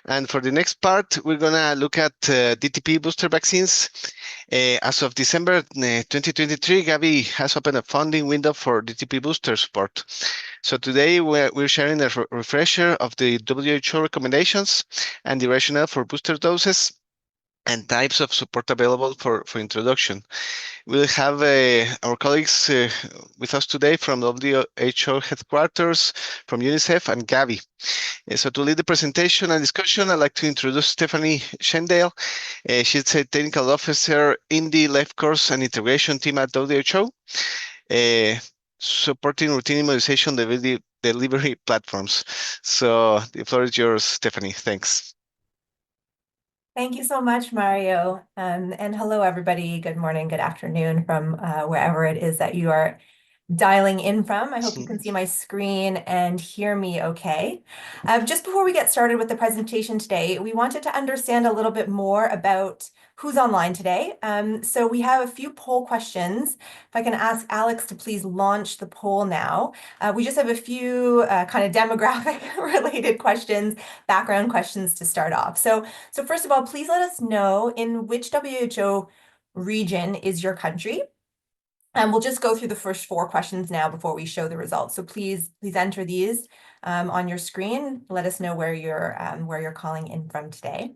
And for the next part, we're going to look at DTP booster vaccines. As of December 2023, Gavi has opened a funding window for DTP booster support. So today we're sharing a refresher of the WHO recommendations and the rationale for booster doses and types of support available for introduction. We'll have our colleagues with us today from WHO headquarters, from UNICEF and Gavi. So to lead the presentation and discussion, I'd like to introduce Stephanie Shendale. She's a technical officer in the life course and integration team at WHO, supporting routine immunization delivery platforms. So the floor is yours, Stephanie. Thanks. Thank you so much, Mario. And hello, everybody. Good morning, good afternoon from wherever it is that you are dialing in from. I hope you can see my screen and hear me okay. Just before we get started with the presentation today, we wanted to understand a little bit more about who's online today. So we have a few poll questions. If I can ask Alex to please launch the poll now. We just have a few kind of demographic related questions, background questions to start off. So first of all, please let us know in which WHO region is your country. And we'll just go through the first 4 questions now before we show the results. So please enter these on your screen. Let us know where you're calling in from today.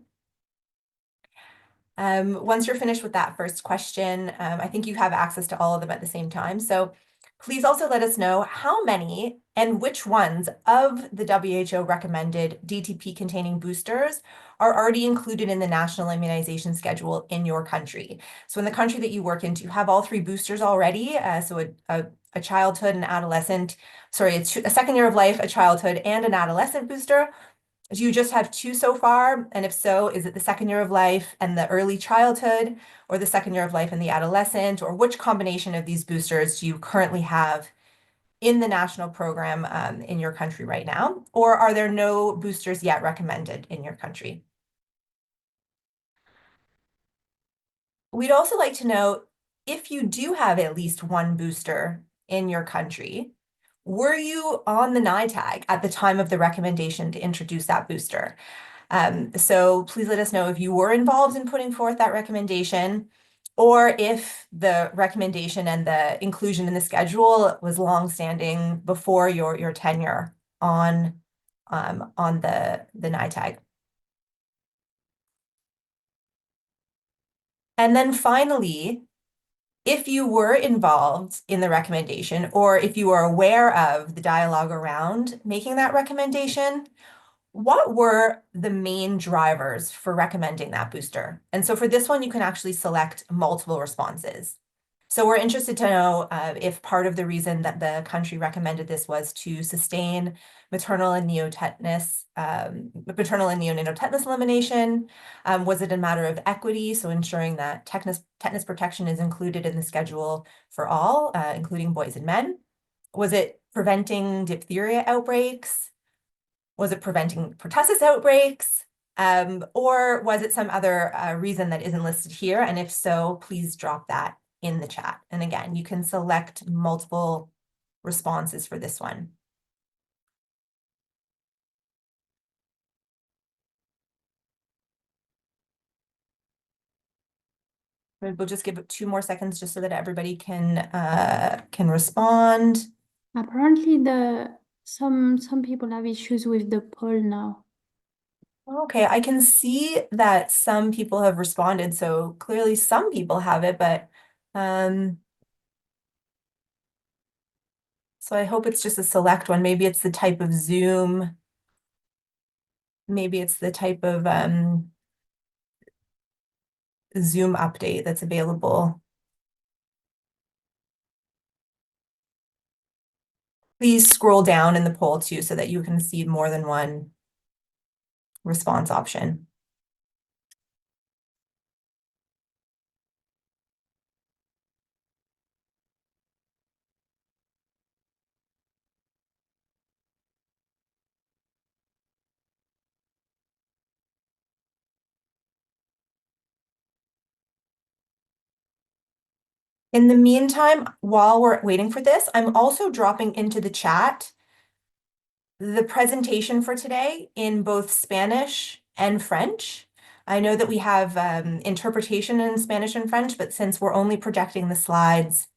Once you're finished with that first question, I think you have access to all of them at the same time. So please also let us know how many and which ones of the WHO recommended DTP-containing boosters are already included in the national immunization schedule in your country. So in the country that you work in, do you have all 3 boosters already? So a childhood, an adolescent, a second year of life, a childhood, and an adolescent booster? Do you just have 2 so far? And if so, is it the second year of life and the early childhood, or the second year of life and the adolescent, or which combination of these boosters do you currently have in the national program in your country right now? Or are there no boosters yet recommended in your country? We'd also like to know if you do have at least 1 booster in your country, were you on the NITAG at the time of the recommendation to introduce that booster? So please let us know if you were involved in putting forth that recommendation, or if the recommendation and the inclusion in the schedule was longstanding before your tenure on the NITAG. And then finally, if you were involved in the recommendation, or if you are aware of the dialogue around making that recommendation, what were the main drivers for recommending that booster? And so for this one, you can actually select multiple responses. So we're interested to know if part of the reason that the country recommended this was to sustain maternal and neonatal tetanus elimination. Was it a matter of equity, so ensuring that tetanus protection is included in the schedule for all, including boys and men? Was it preventing diphtheria outbreaks? Was it preventing pertussis outbreaks? Or was it some other reason that isn't listed here? And if so, please drop that in the chat. And again, you can select multiple responses for this one. We'll just give it 2 more seconds just so that everybody can respond. Apparently some people have issues with the poll now. Okay, I can see that some people have responded, so clearly some people have it, but so I hope it's just a select one. Maybe it's the type of Zoom. Maybe it's the type of Zoom update that's available. Please scroll down in the poll too so that you can see more than one response option. In the meantime, while we're waiting for this, I'm also dropping into the chat the presentation for today in both Spanish and French. I know that we have interpretation in Spanish and French, but since we're only projecting the slides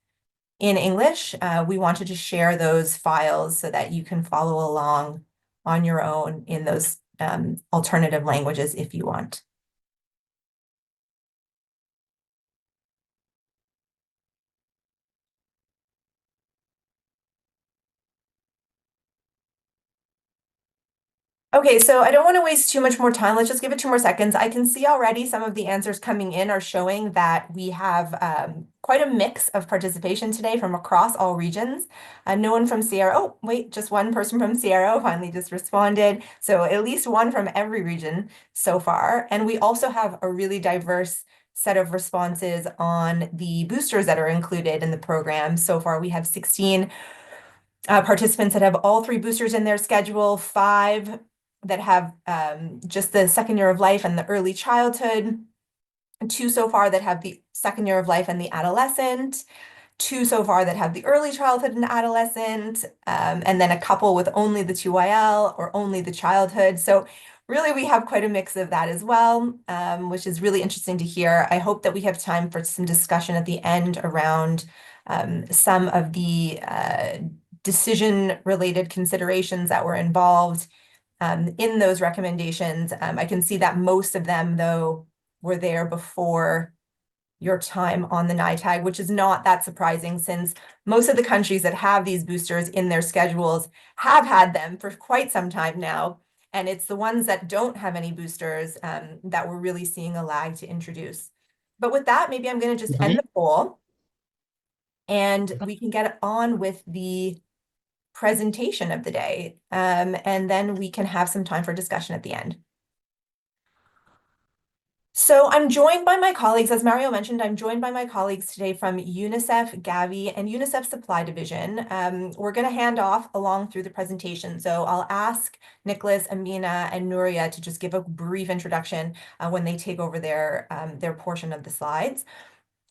in English, we wanted to share those files so that you can follow along on your own in those alternative languages if you want. Okay, so I don't want to waste too much more time. Let's just give it 2 more seconds. I can see already some of the answers coming in are showing that we have quite a mix of participation today from across all regions. No one from Sierra. Oh, wait, just one person from Sierra finally just responded. So at least one from every region so far. And we also have a really diverse set of responses on the boosters that are included in the program. So far, we have 16 participants that have all 3 boosters in their schedule, 5 that have just the second year of life and the early childhood, 2 so far that have the second year of life and the adolescent, 2 so far that have the early childhood and adolescent, and then a couple with only the 2IL or only the childhood. So really, we have quite a mix of that as well, which is really interesting to hear. I hope that we have time for some discussion at the end around some of the decision-related considerations that were involved in those recommendations. I can see that most of them, though, were there before your time on the NITAG, which is not that surprising since most of the countries that have these boosters in their schedules have had them for quite some time now. And it's the ones that don't have any boosters that we're really seeing a lag to introduce. But with that, maybe I'm going to just end the poll and we can get on with the presentation of the day. And then we can have some time for discussion at the end. So I'm joined by my colleagues, as Mario mentioned, I'm joined by my colleagues today from UNICEF, Gavi, and UNICEF Supply Division. We're going to hand off along through the presentation. So I'll ask Nicholas, Amina, and Nuria to just give a brief introduction when they take over their portion of the slides.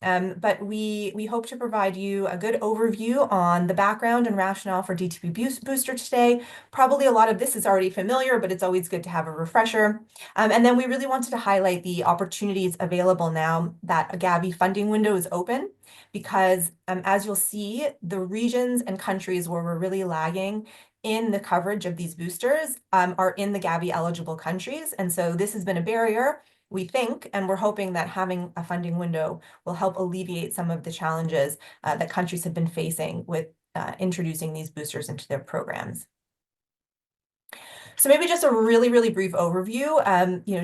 But we hope to provide you a good overview on the background and rationale for DTP Booster today. Probably a lot of this is already familiar, but it's always good to have a refresher. And then we really wanted to highlight the opportunities available now that a Gavi funding window is open, because as you'll see, the regions and countries where we're really lagging in the coverage of these boosters are in the Gavi-eligible countries. And so this has been a barrier, we think, and we're hoping that having a funding window will help alleviate some of the challenges that countries have been facing with introducing these boosters into their programs. So maybe just a really, really brief overview.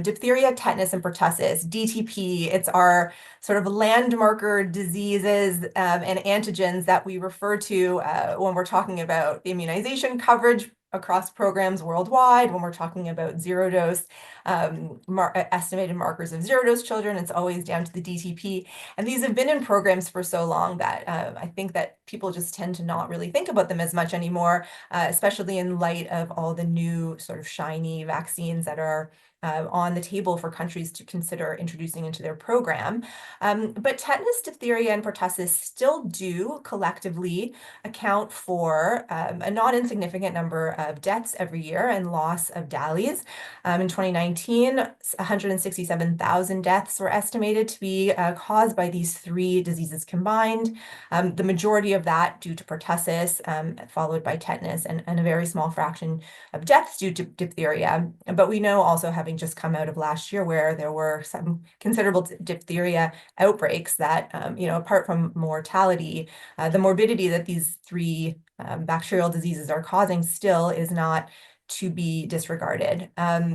Diphtheria, tetanus, and pertussis, DTP, it's our sort of landmarker diseases and antigens that we refer to when we're talking about immunization coverage across programs worldwide. When we're talking about zero-dose estimated markers of zero-dose children, it's always down to the DTP. And these have been in programs for so long that I think that people just tend to not really think about them as much anymore, especially in light of all the new sort of shiny vaccines that are on the table for countries to consider introducing into their program. But tetanus, diphtheria, and pertussis still do collectively account for a not insignificant number of deaths every year and loss of DALYs. In 2019, 167,000 deaths were estimated to be caused by these 3 diseases combined. The majority of that due to pertussis, followed by tetanus, and a very small fraction of deaths due to diphtheria. But we know also, having just come out of last year where there were some considerable diphtheria outbreaks, that, apart from mortality, the morbidity that these 3 bacterial diseases are causing still is not to be disregarded.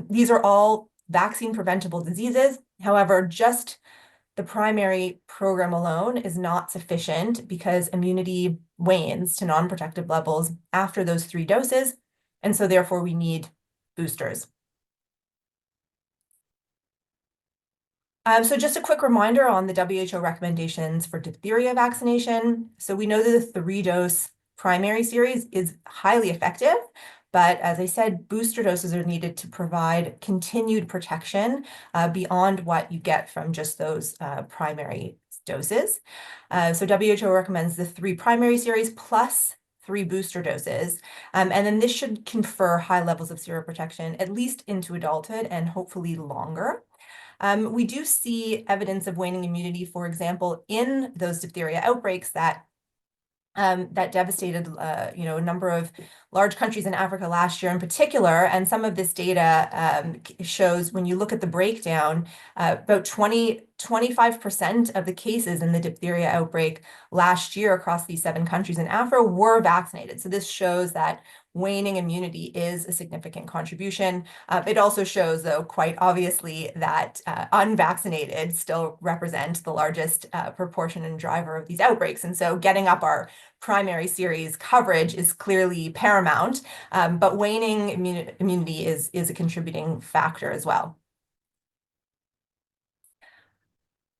These are all vaccine preventable diseases. However, just the primary program alone is not sufficient because immunity wanes to non-protective levels after those 3 doses. And so therefore we need boosters. So just a quick reminder on the WHO recommendations for diphtheria vaccination. So we know that the 3-dose primary series is highly effective, but as I said, booster doses are needed to provide continued protection beyond what you get from just those primary doses. So WHO recommends the 3 primary series plus 3 booster doses. And then this should confer high levels of seroprotection, at least into adulthood and hopefully longer. We do see evidence of waning immunity, for example, in those diphtheria outbreaks that devastated, a number of large countries in Africa last year in particular. And some of this data shows, when you look at the breakdown, about 25% of the cases in the diphtheria outbreak last year across these 7 countries in Africa were vaccinated. So this shows that waning immunity is a significant contribution. It also shows, though, quite obviously, that unvaccinated still represent the largest proportion and driver of these outbreaks. And so getting up our primary series coverage is clearly paramount, but waning immunity is a contributing factor as well.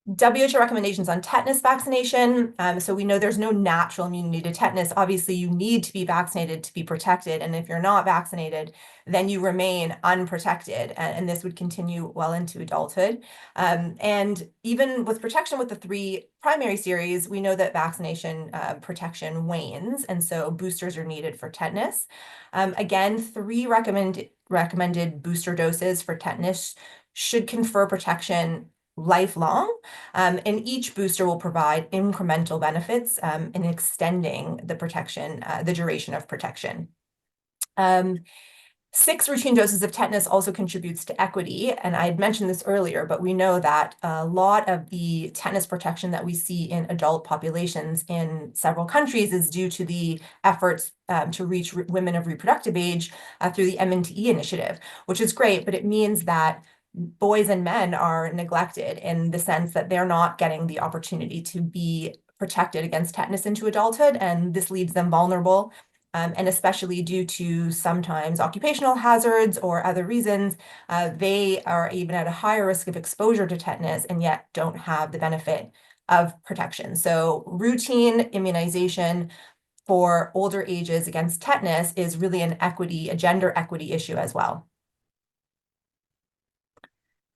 WHO recommendations on tetanus vaccination. So we know there's no natural immunity to tetanus. Obviously, you need to be vaccinated to be protected. And if you're not vaccinated, then you remain unprotected. And this would continue well into adulthood. And even with protection with the 3 primary series, we know that vaccination protection wanes. And so boosters are needed for tetanus. Again, 3 recommended booster doses for tetanus should confer protection lifelong, and each booster will provide incremental benefits in extending the protection, the duration of protection. 6 routine doses of tetanus also contributes to equity, and I had mentioned this earlier, but we know that a lot of the tetanus protection that we see in adult populations in several countries is due to the efforts to reach women of reproductive age through the MNTE initiative, which is great, but it means that boys and men are neglected in the sense that they're not getting the opportunity to be protected against tetanus into adulthood, and this leaves them vulnerable. And especially due to sometimes occupational hazards or other reasons, they are even at a higher risk of exposure to tetanus and yet don't have the benefit of protection. So routine immunization for older ages against tetanus is really a gender equity issue as well.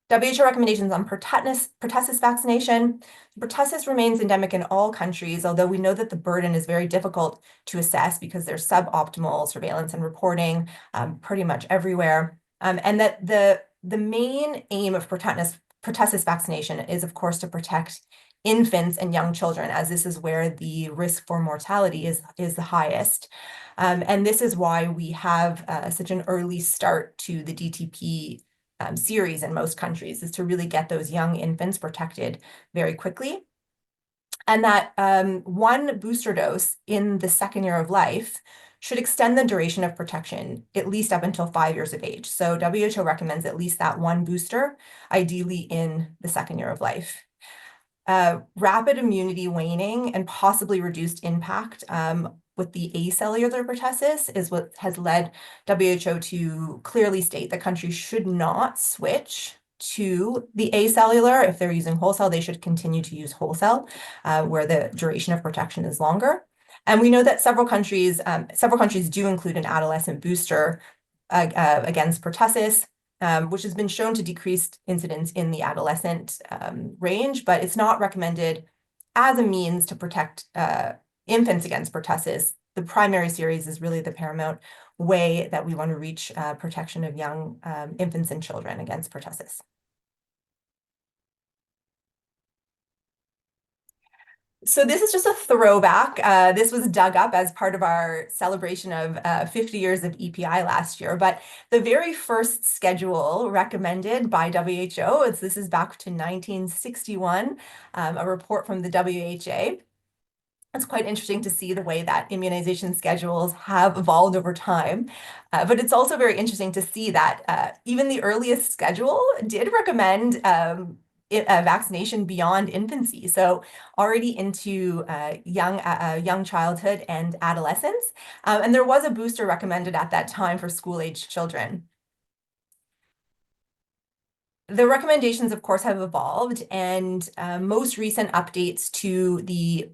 WHO recommendations on pertussis vaccination. Pertussis remains endemic in all countries, although we know that the burden is very difficult to assess because there's suboptimal surveillance and reporting pretty much everywhere. And that the main aim of pertussis vaccination is, of course, to protect infants and young children, as this is where the risk for mortality is the highest. And this is why we have such an early start to the DTP series in most countries, is to really get those young infants protected very quickly. And that 1 booster dose in the 2nd year of life should extend the duration of protection at least up until 5 years of age. So WHO recommends at least that 1 booster, ideally in the 2nd year of life. Rapid immunity waning and possibly reduced impact with the acellular pertussis is what has led WHO to clearly state that countries should not switch to the acellular. If they're using wholesale, they should continue to use wholesale, where the duration of protection is longer. And we know that several countries do include an adolescent booster against pertussis, which has been shown to decrease incidence in the adolescent range, but it's not recommended as a means to protect infants against pertussis. The primary series is really the paramount way that we want to reach protection of young infants and children against pertussis. So this is just a throwback. This was dug up as part of our celebration of 50 years of EPI last year, but the very first schedule recommended by WHO, this is back to 1961, a report from the WHA. It's quite interesting to see the way that immunization schedules have evolved over time. But it's also very interesting to see that even the earliest schedule did recommend vaccination beyond infancy, so already into young childhood and adolescence. And there was a booster recommended at that time for school-age children. The recommendations, of course, have evolved, and most recent updates to the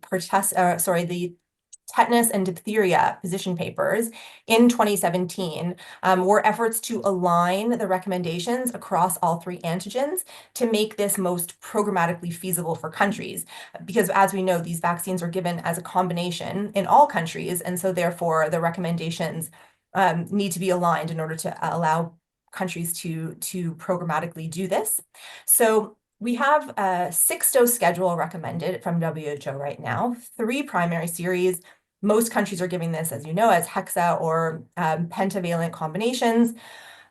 tetanus and diphtheria position papers in 2017 were efforts to align the recommendations across all three antigens to make this most programmatically feasible for countries. Because as we know, these vaccines are given as a combination in all countries, and so therefore the recommendations need to be aligned in order to allow countries to programmatically do this. So we have a 6-dose schedule recommended from WHO right now, 3 primary series. Most countries are giving this, as you know, as hexa or pentavalent combinations.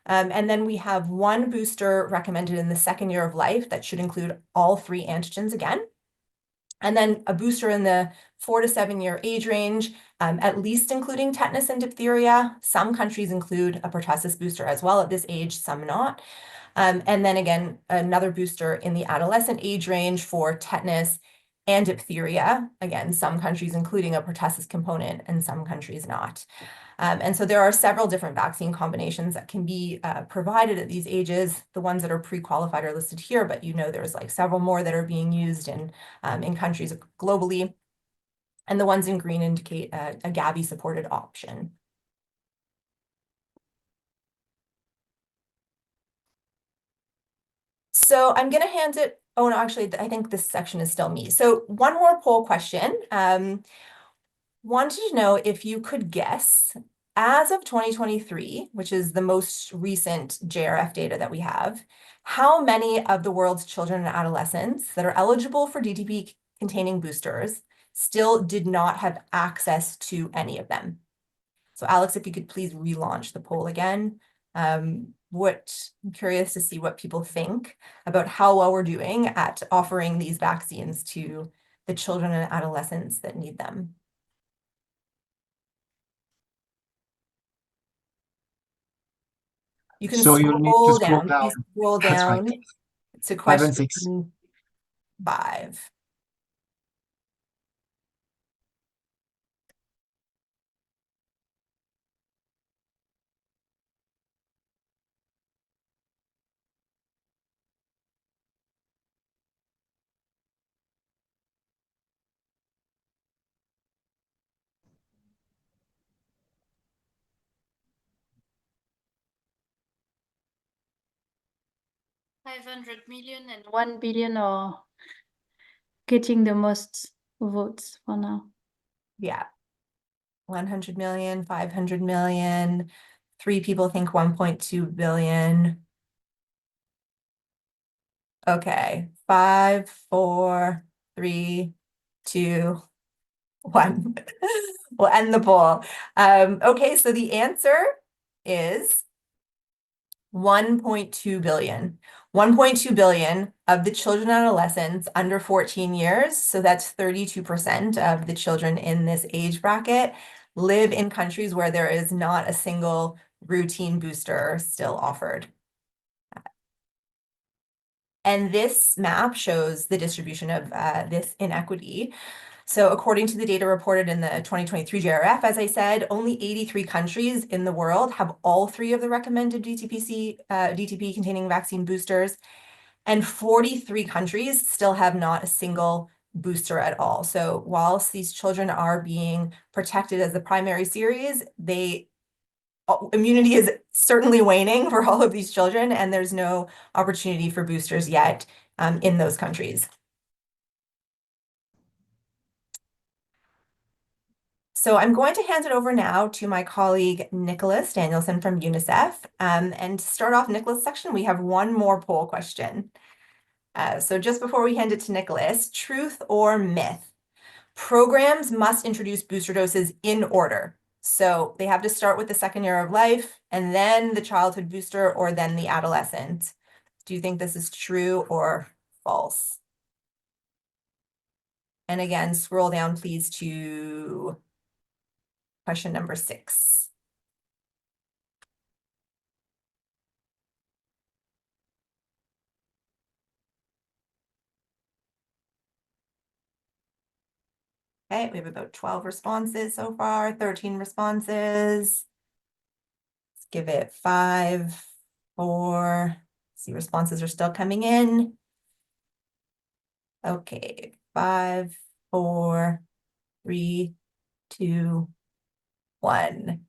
And then we have 1 booster recommended in the 2nd year of life that should include all 3 antigens again. And then a booster in the 4 to 7 year age range, at least including tetanus and diphtheria. Some countries include a pertussis booster as well at this age, some not. And then again, another booster in the adolescent age range for tetanus and diphtheria. Again, some countries including a pertussis component and some countries not. And so there are several different vaccine combinations that can be provided at these ages. The ones that are pre-qualified are listed here, but you know there's like several more that are being used in countries globally. And the ones in green indicate a Gavi-supported option. So I'm going to hand it, oh no, actually, I think this section is still me. So one more poll question. Wanted to know if you could guess, as of 2023, which is the most recent JRF data that we have, how many of the world's children and adolescents that are eligible for DTP-containing boosters still did not have access to any of them? So Alex, if you could please relaunch the poll again. I'm curious to see what people think about how well we're doing at offering these vaccines to the children and adolescents that need them. You can So you'll need to scroll down. down. Please scroll That's down right. to 5 and question 6. 5. $500 million and 1 billion are getting the most votes for now. Yeah. 100 million, 500 million. 3 people think 1.2 billion. Okay. 5, 4, 3, 2, 1. We'll end the poll. Okay, so the answer is 1.2 billion. 1.2 billion of the children and adolescents under 14 years, so that's 32% of the children in this age bracket, live in countries where there is not a single routine booster still offered. And this map shows the distribution of this inequity. So according to the data reported in the 2023 JRF, as I said, only 83 countries in the world have all 3 of the recommended DTP-containing vaccine boosters, and 43 countries still have not a single booster at all. So whilst these children are being protected as the primary series, immunity is certainly waning for all of these children, and there's no opportunity for boosters yet in those countries. So I'm going to hand it over now to my colleague, Nicholas Danielson from UNICEF. And to start off Nicholas' section, we have one more poll question. So just before we hand it to Nicholas, truth or myth? Programs must introduce booster doses in order. So they have to start with the 2nd year of life, and then the childhood booster, or then the adolescent. Do you think this is true or false? And again, scroll down, please, to question number 6. Okay, we have about 12 responses so far, 13 responses. Let's give it 5, 4. See, responses are still coming in. Okay, 5, 4, 3, 2, 1.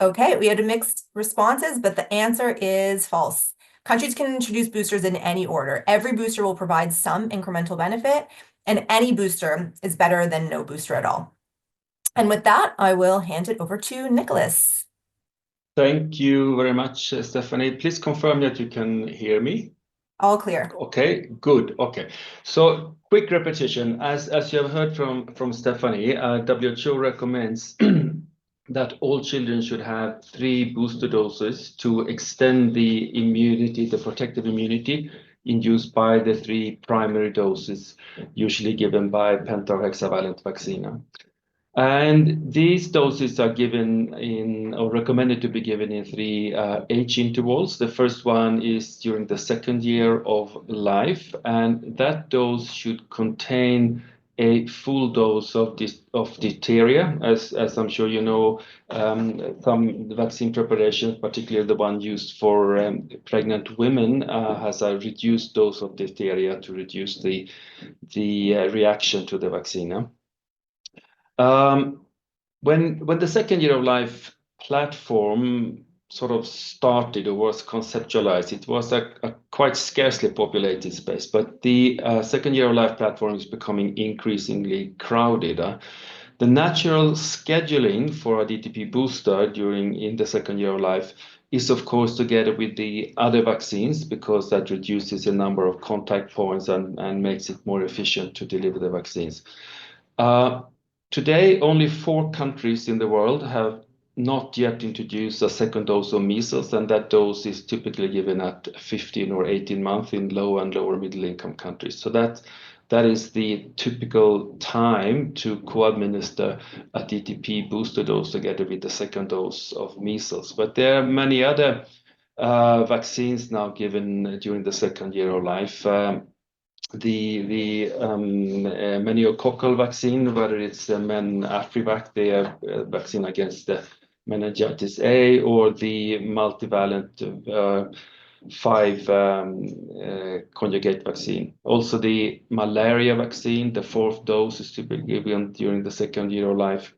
Okay, we had mixed responses, but the answer is false. Countries can introduce boosters in any order. Every booster will provide some incremental benefit, and any booster is better than no booster at all. And with that, I will hand it over to Nicholas. Thank you very much, Stephanie. Please confirm that you can hear me. All clear. Okay, good. Okay, so quick repetition. As you have heard from Stephanie, WHO recommends that all children should have 3 booster doses to extend the immunity, the protective immunity induced by the 3 primary doses, usually given by pentahexavalent vaccine. And these doses are given in, or recommended to be given in 3 age intervals. The first one is during the 2nd year of life, and that dose should contain a full dose of diphtheria. As I'm sure you know, some vaccine preparations, particularly the one used for pregnant women, has a reduced dose of diphtheria to reduce the reaction to the vaccine. When the 2nd year of life platform sort of started or was conceptualized, it was a quite scarcely populated space, but the 2nd year of life platform is becoming increasingly crowded. The natural scheduling for a DTP booster in the 2nd year of life is, of course, together with the other vaccines, because that reduces the number of contact points and makes it more efficient to deliver the vaccines. Today, only 4 countries in the world have not yet introduced a 2nd dose of measles, and that dose is typically given at 15 or 18 months in low and lower middle income countries. So that is the typical time to co-administer a DTP booster dose together with the 2nd dose of measles. But there are many other vaccines now given during the 2nd year of life. The meningococcal vaccine, whether it's the Menafrivac, the vaccine against the meningitis A, or the multivalent 5 conjugate vaccine. Also the malaria vaccine, the 4th dose is typically given during the 2nd year of life.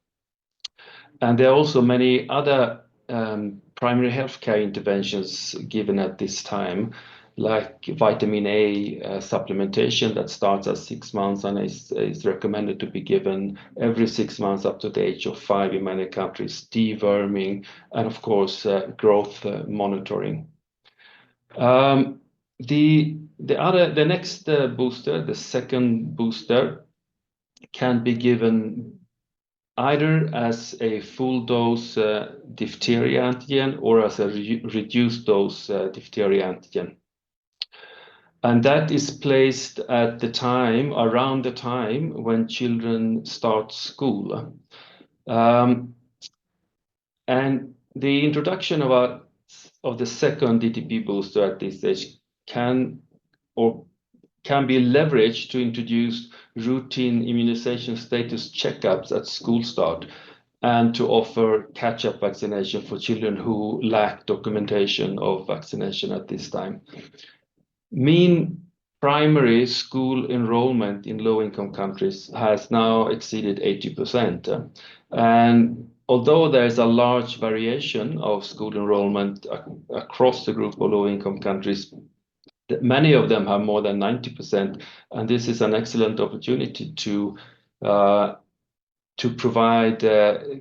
And there are also many other primary healthcare interventions given at this time, like vitamin A supplementation that starts at 6 months and is recommended to be given every 6 months up to the age of 5 in many countries, deworming, and of course growth monitoring. The next booster, the 2nd booster, can be given either as a full dose diphtheria antigen or as a reduced dose diphtheria antigen. And that is placed at the time, around the time when children start school. And the introduction of the 2nd DTP booster at this stage can be leveraged to introduce routine immunization status checkups at school start and to offer catch-up vaccination for children who lack documentation of vaccination at this time. Mean primary school enrollment in low-income countries has now exceeded 80%. And although there is a large variation of school enrollment across the group of low-income countries, many of them have more than 90%, and this is an excellent opportunity to provide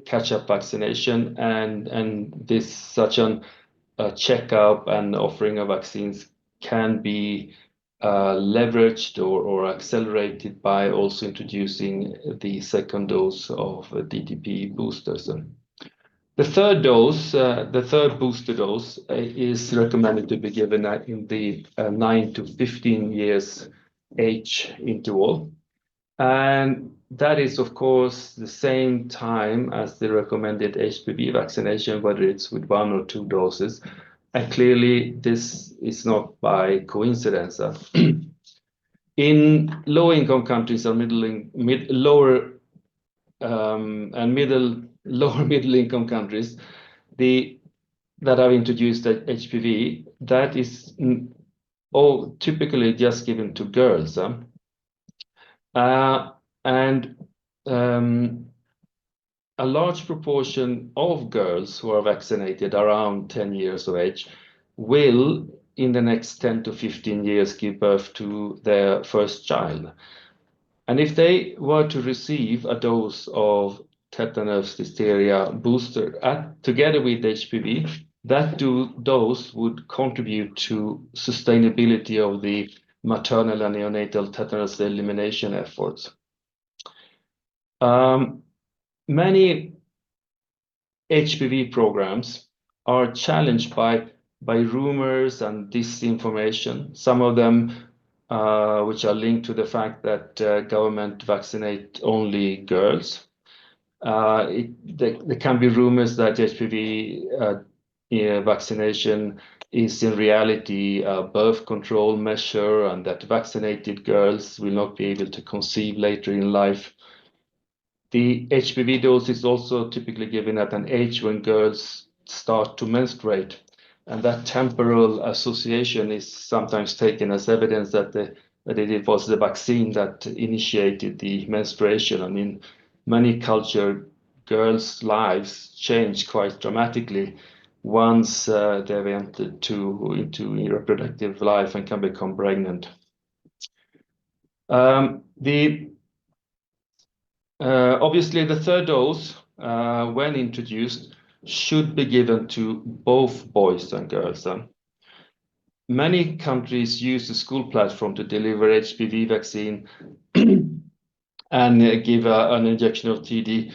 catch-up vaccination, and this such a checkup and offering of vaccines can be leveraged or accelerated by also introducing the 2nd dose of DTP boosters. The 3rd dose, the 3rd booster dose, is recommended to be given in the 9 to 15 years age interval. And that is, of course, the same time as the recommended HPV vaccination, whether it's with 1 or 2 doses. And clearly, this is not by coincidence. In low-income countries or lower middle-income countries, that have introduced HPV, that is typically just given to girls. And a large proportion of girls who are vaccinated around 10 years of age will, in the next 10 to 15 years, give birth to their first child. And if they were to receive a dose of tetanus, diphtheria booster together with HPV, that dose would contribute to sustainability of the maternal and neonatal tetanus elimination efforts. Many HPV programs are challenged by rumors and disinformation, some of them which are linked to the fact that government vaccinate only girls. There can be rumors that HPV vaccination is in reality a birth control measure and that vaccinated girls will not be able to conceive later in life. The HPV dose is also typically given at an age when girls start to menstruate, and that temporal association is sometimes taken as evidence that it was the vaccine that initiated the menstruation. And in many cultures, girls' lives change quite dramatically once they've entered into reproductive life and can become pregnant. Obviously, the third dose, when introduced, should be given to both boys and girls. Many countries use the school platform to deliver HPV vaccine and give an injection of TD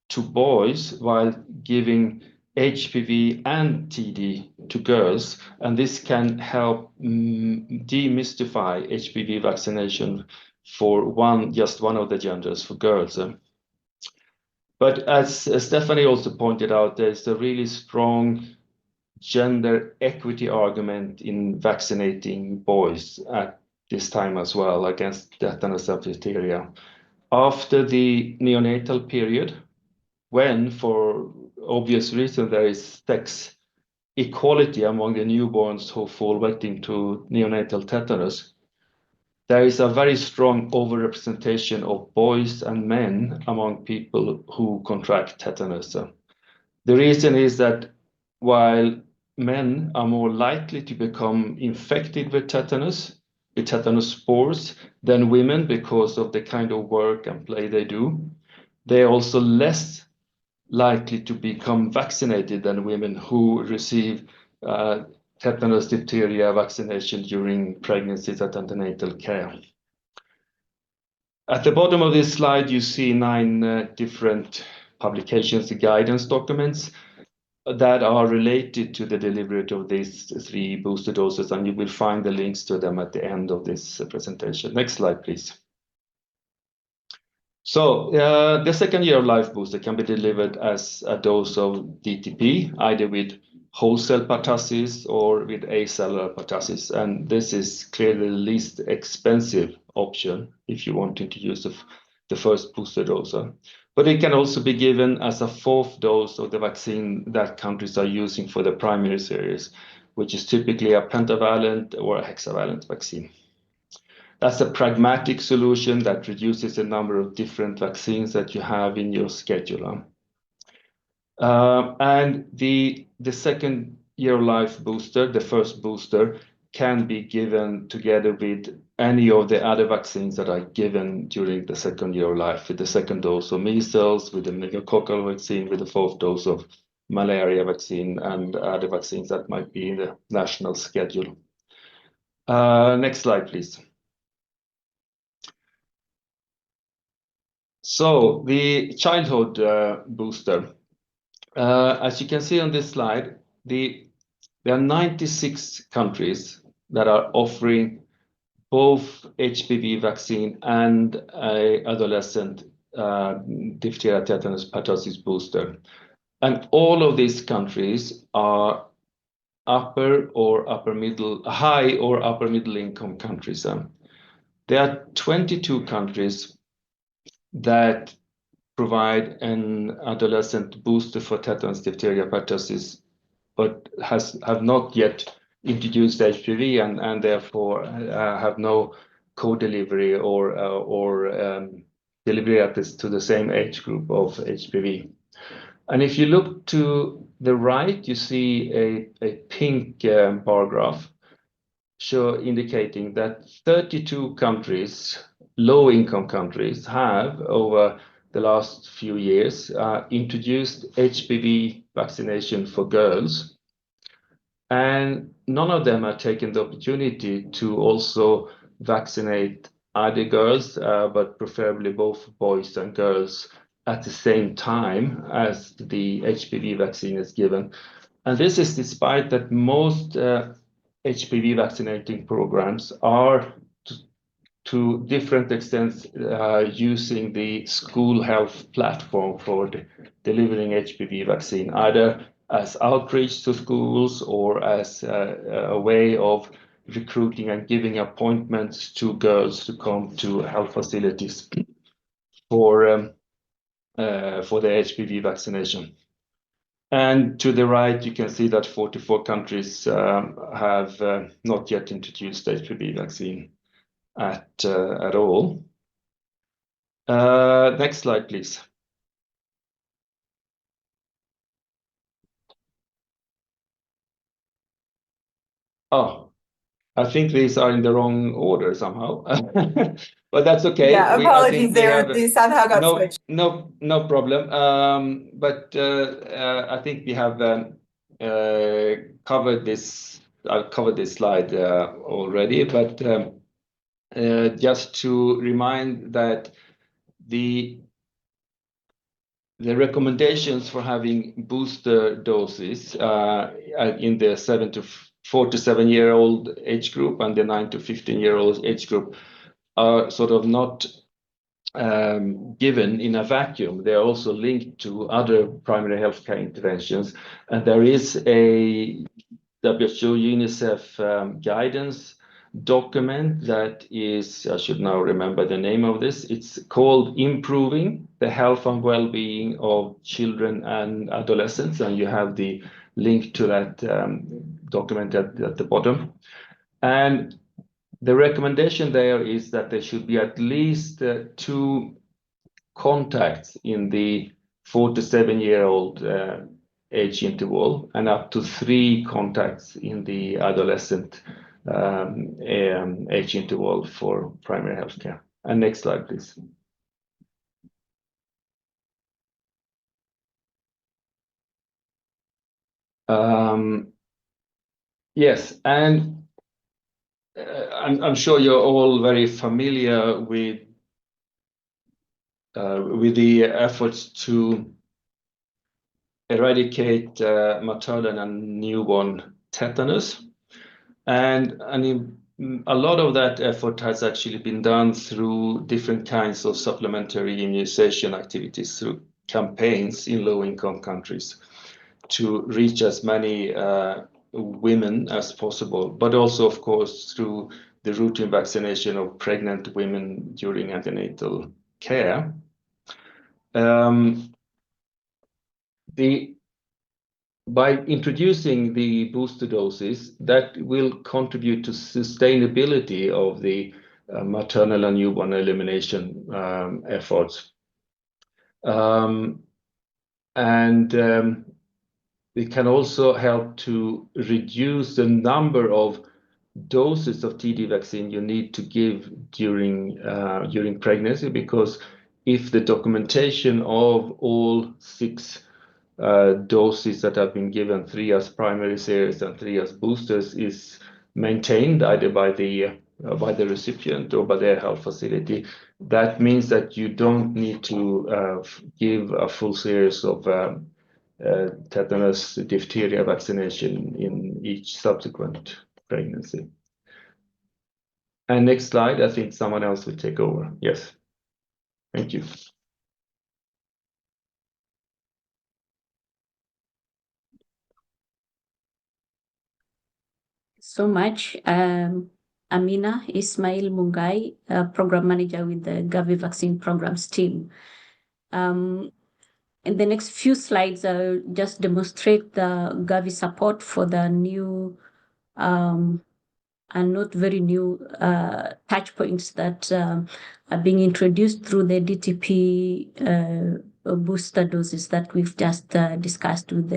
to boys while giving HPV and TD to girls. And this can help demystify HPV vaccination for just one of the genders, for girls. But as Stephanie also pointed out, there's a really strong gender equity argument in vaccinating boys at this time as well against tetanus and diphtheria. After the neonatal period, when for obvious reason there is sex equality among the newborns who fall victim to neonatal tetanus, there is a very strong overrepresentation of boys and men among people who contract tetanus. The reason is that while men are more likely to become infected with tetanus spores than women because of the kind of work and play they do, they are also less likely to become vaccinated than women who receive tetanus, diphtheria vaccination during pregnancies at antenatal care. At the bottom of this slide, you see 9 different publications and guidance documents that are related to the delivery of these 3 booster doses, and you will find the links to them at the end of this presentation. Next slide, please. So the second year of life booster can be delivered as a dose of DTP, either with whole cell pertussis or with acellular pertussis. And this is clearly the least expensive option if you want to use the first booster dose. But it can also be given as a 4th dose of the vaccine that countries are using for the primary series, which is typically a pentavalent or a hexavalent vaccine. That's a pragmatic solution that reduces the number of different vaccines that you have in your schedule. And the second year life booster, the first booster, can be given together with any of the other vaccines that are given during the second year of life, with the second dose of measles, with the meningococcal vaccine, with the 4th dose of malaria vaccine, and other vaccines that might be in the national schedule. Next slide, please. So the childhood booster, as you can see on this slide, there are 96 countries that are offering both HPV vaccine and adolescent diphtheria, tetanus, pertussis booster. And all of these countries are high or upper middle income countries. There are 22 countries that provide an adolescent booster for tetanus, diphtheria, pertussis, but have not yet introduced HPV and therefore have no co-delivery or delivery to the same age group of HPV. And if you look to the right, you see a pink bar graph indicating that 32 countries, low-income countries, have over the last few years introduced HPV vaccination for girls. And none of them have taken the opportunity to also vaccinate either girls, but preferably both boys and girls at the same time as the HPV vaccine is given. And this is despite that most HPV vaccinating programs are to different extents using the school health platform for delivering HPV vaccine, either as outreach to schools or as a way of recruiting and giving appointments to girls to come to health facilities for the HPV vaccination. And to the right, you can see that 44 countries have not yet introduced HPV vaccine at all. Next slide, please. Oh, I think these are in the wrong order somehow, but that's okay. Yeah, apologies. They somehow got switched. No problem. But I think we have covered this. I've covered this slide already, but just to remind that the recommendations for having booster doses in the 4 to 7 year old age group and the 9 to 15 year old age group are sort of not given in a vacuum. They are also linked to other primary healthcare interventions, and there is a WHO UNICEF guidance document that is, I should now remember the name of this. It's called Improving the Health and Well-being of Children and Adolescents, and you have the link to that document at the bottom. And the recommendation there is that there should be at least 2 contacts in the 4 to 7 year old age interval and up to 3 contacts in the adolescent age interval for primary healthcare. And next slide, please. Yes, and I'm sure you're all very familiar with the efforts to eradicate maternal and newborn tetanus. And a lot of that effort has actually been done through different kinds of supplementary immunization activities, through campaigns in low-income countries to reach as many women as possible, but also, of course, through the routine vaccination of pregnant women during antenatal care. By introducing the booster doses, that will contribute to sustainability of the maternal and newborn elimination efforts. It can also help to reduce the number of doses of TD vaccine you need to give during pregnancy, because if the documentation of all 6 doses that have been given, 3 as primary series and 3 as boosters, is maintained either by the recipient or by their health facility, that means that you don't need to give a full series of tetanus, diphtheria vaccination in each subsequent pregnancy. And next slide, I think someone else will take over. Yes. Thank you. So much. Amina Ismail Mungai, Program Manager with the Gavi Vaccine Programs team. In the next few slides, I'll just demonstrate the Gavi support for the new not very new touch points that are being introduced through the DTP booster doses that we've just discussed with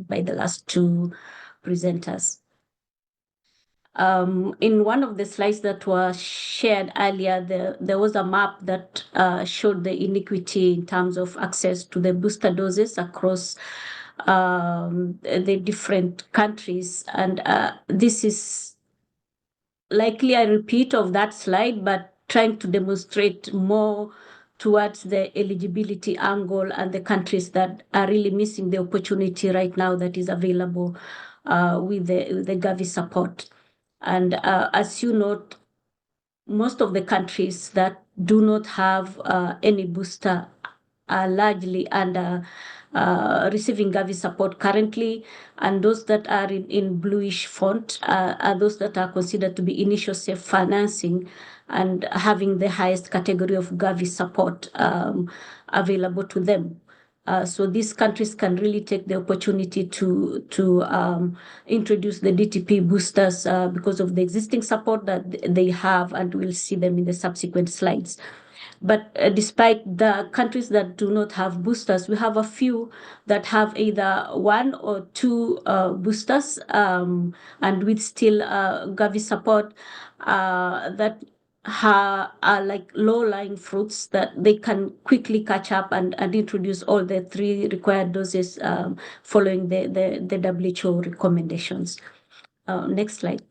by the last two presenters. In one of the slides that were shared earlier, there was a map that showed the inequity in terms of access to the booster doses across the different countries. And this is likely a repeat of that slide, but trying to demonstrate more towards the eligibility angle and the countries that are really missing the opportunity right now that is available with the Gavi support. And as you note, most of the countries that do not have any booster are largely under receiving Gavi support currently, and those that are in bluish font are those that are considered to be initial safe financing and having the highest category of Gavi support available to them. So these countries can really take the opportunity to introduce the DTP boosters because of the existing support that they have, and we'll see them in the subsequent slides. But despite the countries that do not have boosters, we have a few that have either one or two boosters, and with still Gavi support that are like low-lying fruits that they can quickly catch up and introduce all the 3 required doses following the WHO recommendations. Next slide.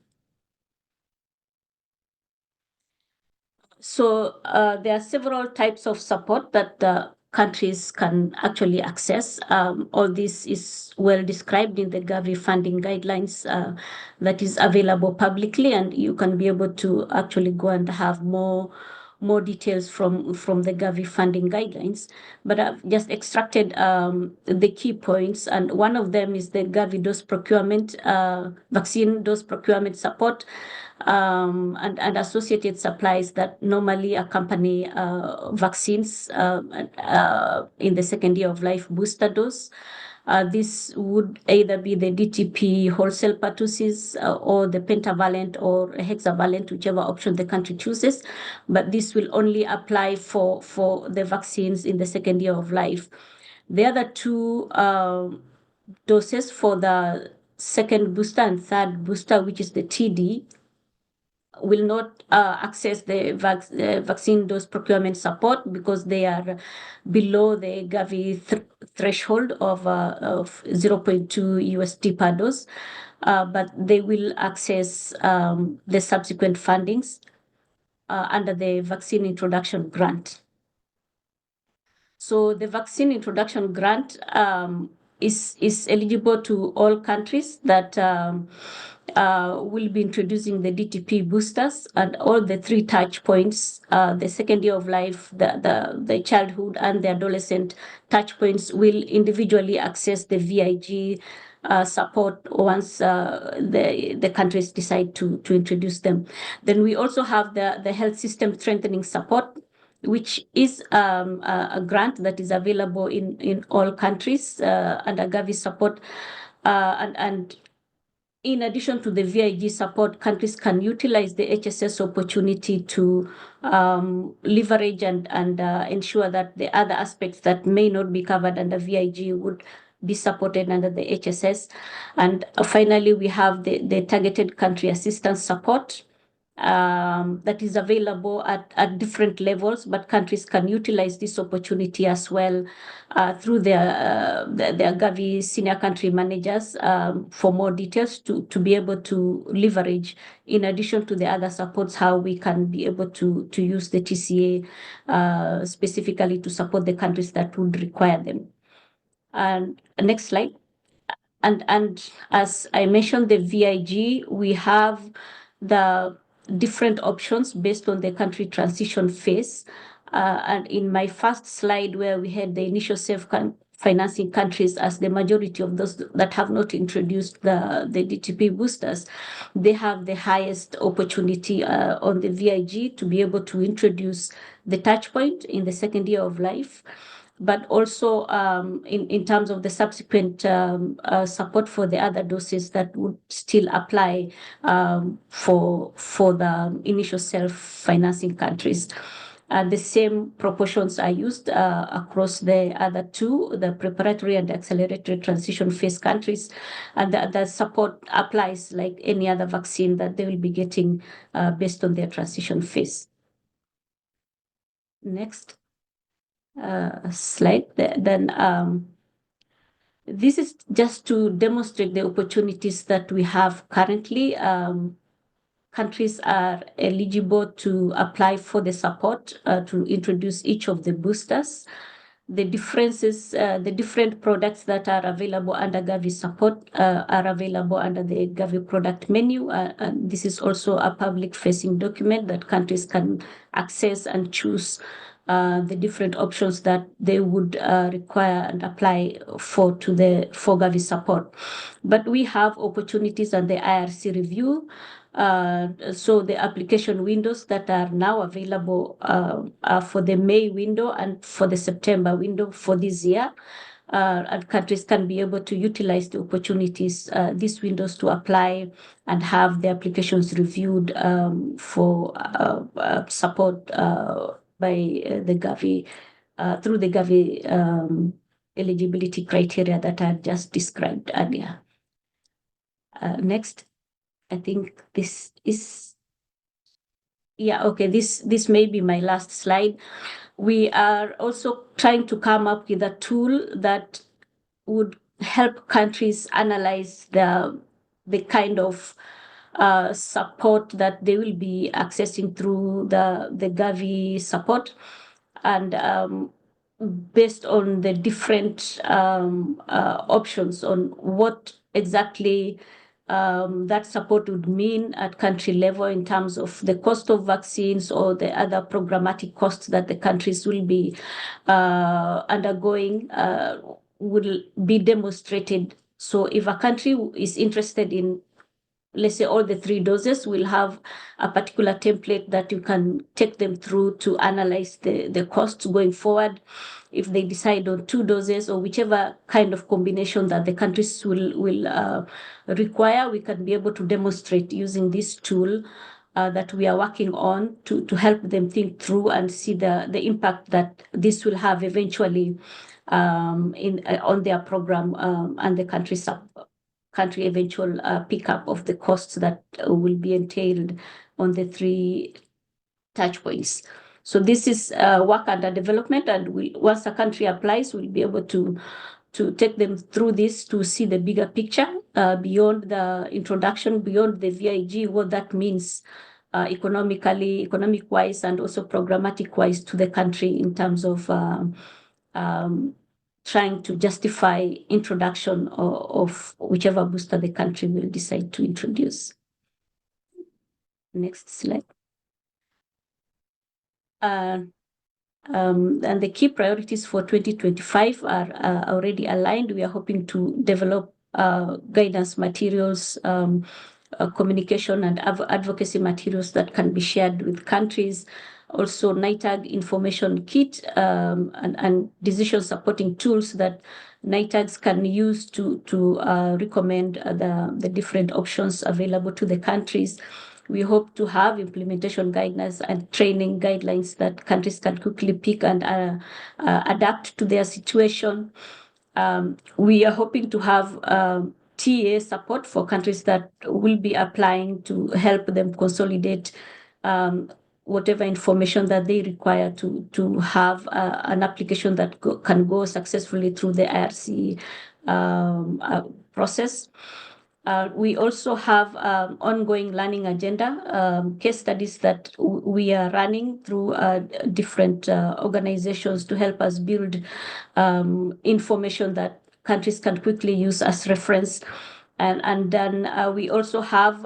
So there are several types of support that countries can actually access. All this is well described in the Gavi funding guidelines that is available publicly, and you can be able to actually go and have more details from the Gavi funding guidelines. But I've just extracted the key points, and one of them is the Gavi dose procurement, vaccine dose procurement support, and associated supplies that normally accompany vaccines in the second year of life booster dose. This would either be the DTP wholesale pertussis or the pentavalent or hexavalent, whichever option the country chooses. But this will only apply for the vaccines in the second year of life. The other 2 doses for the second booster and third booster, which is the TD, will not access the vaccine dose procurement support because they are below the Gavi threshold of 0.2 USD per dose, but they will access the subsequent fundings under the vaccine introduction grant. So the vaccine introduction grant is eligible to all countries that will be introducing the DTP boosters, and all the 3 touch points, the second year of life, the childhood, and the adolescent touch points will individually access the VIG support once the countries decide to introduce them. Then we also have the health system strengthening support, which is a grant that is available in all countries under Gavi support, and in addition to the VIG support, countries can utilize the HSS opportunity to leverage and ensure that the other aspects that may not be covered under VIG would be supported under the HSS. And finally, we have the targeted country assistance support that is available at different levels, but countries can utilize this opportunity as well through their Gavi senior country managers for more details to be able to leverage, in addition to the other supports, how we can be able to use the TCA specifically to support the countries that would require them. And next slide. And as I mentioned, the VIG, we have the different options based on the country transition phase. And in my first slide, where we had the initial safe financing countries as the majority of those that have not introduced the DTP boosters, they have the highest opportunity on the VIG to be able to introduce the touch point in the second year of life. but also in terms of the subsequent support for the other doses that would still apply for the initial self-financing countries. The same proportions are used across the other two, the preparatory and accelerated transition phase countries, and the support applies like any other vaccine that they will be getting based on their transition phase. Next slide. Then this is just to demonstrate the opportunities that we have currently. Countries are eligible to apply for the support to introduce each of the boosters. The differences, the different products that are available under Gavi support are available under the Gavi product menu. And this is also a public-facing document that countries can access and choose the different options that they would require and apply for Gavi support. But we have opportunities on the IRC review. So the application windows that are now available are for the May window and for the September window for this year. And countries can be able to utilize the opportunities, these windows, to apply and have the applications reviewed for support by the Gavi, through the Gavi eligibility criteria that I just described earlier. Next. I think this is, yeah, okay, this may be my last slide. We are also trying to come up with a tool that would help countries analyze the kind of support that they will be accessing through the Gavi support, and based on the different options on what exactly that support would mean at country level in terms of the cost of vaccines or the other programmatic costs that the countries will be undergoing will be demonstrated. So if a country is interested in, let's say, all the 3 doses, we'll have a particular template that you can take them through to analyze the costs going forward. If they decide on 2 doses or whichever kind of combination that the countries will require, we can be able to demonstrate using this tool that we are working on to help them think through and see the impact that this will have eventually on their program and the country eventual pickup of the costs that will be entailed on the 3 touch points. So this is work under development, and once a country applies, we'll be able to take them through this to see the bigger picture beyond the introduction, beyond the VIG, what that means economic-wise and also programmatic-wise to the country in terms of trying to justify introduction of whichever booster the country will decide to introduce. Next slide. And the key priorities for 2025 are already aligned. We are hoping to develop guidance materials, communication and advocacy materials that can be shared with countries. Also, NITAG information kit and decision supporting tools that NITAGs can use to recommend the different options available to the countries. We hope to have implementation guidelines and training guidelines that countries can quickly pick and adapt to their situation. We are hoping to have TA support for countries that will be applying to help them consolidate whatever information that they require to have an application that can go successfully through the IRC process. We also have ongoing learning agenda, case studies that we are running through different organizations to help us build information that countries can quickly use as reference. And then we also have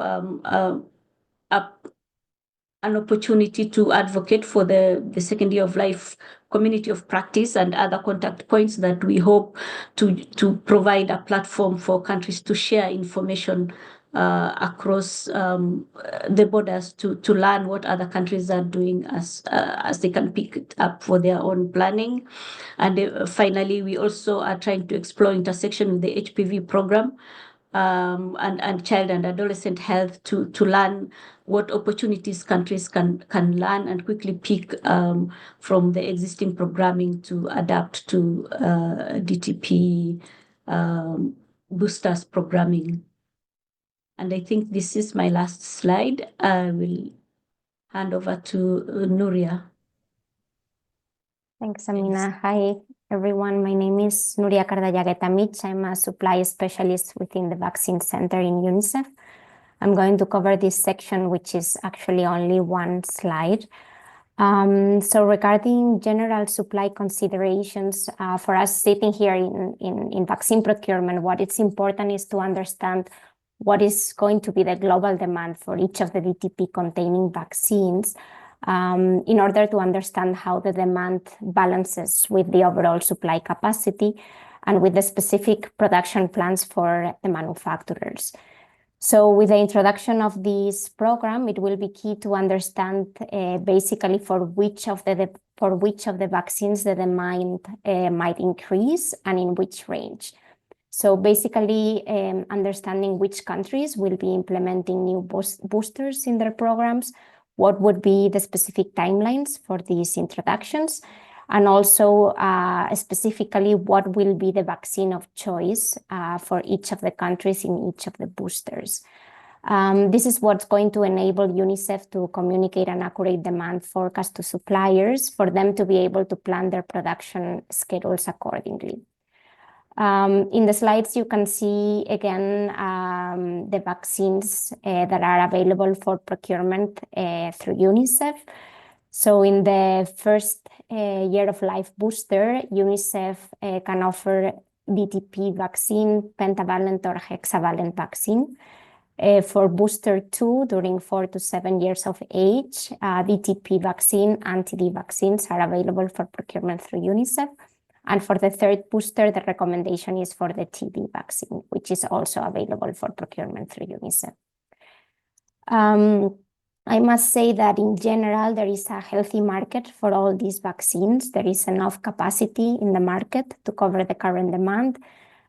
an opportunity to advocate for the second year of life community of practice and other contact points that we hope to provide a platform for countries to share information across the borders to learn what other countries are doing as they can pick it up for their own planning. And finally, we also are trying to explore intersection with the HPV program and child and adolescent health to learn what opportunities countries can learn and quickly pick from the existing programming to adapt to DTP boosters programming. And I think this is my last slide. I will hand over to Nuria. Thanks, Amina. Hi, everyone. My name is Nuria Cardayageta-Mich. I'm a supply specialist within the Vaccine Center in UNICEF. I'm going to cover this section, which is actually only one slide. So regarding general supply considerations, for us sitting here in vaccine procurement, what it's important is to understand what is going to be the global demand for each of the DTP-containing vaccines in order to understand how the demand balances with the overall supply capacity and with the specific production plans for the manufacturers. So with the introduction of this program, it will be key to understand basically for which of the vaccines the demand might increase and in which range. So basically understanding which countries will be implementing new boosters in their programs, what would be the specific timelines for these introductions, and also specifically what will be the vaccine of choice for each of the countries in each of the boosters. This is what's going to enable UNICEF to communicate an accurate demand forecast to suppliers for them to be able to plan their production schedules accordingly. In the slides, you can see again the vaccines that are available for procurement through UNICEF. So in the first year of life booster, UNICEF can offer DTP vaccine, pentavalent or hexavalent vaccine. For booster 2, during 4 to 7 years of age, DTP vaccine, anti-D vaccines are available for procurement through UNICEF. And for the third booster, the recommendation is for the TB vaccine, which is also available for procurement through UNICEF. I must say that in general, there is a healthy market for all these vaccines. There is enough capacity in the market to cover the current demand,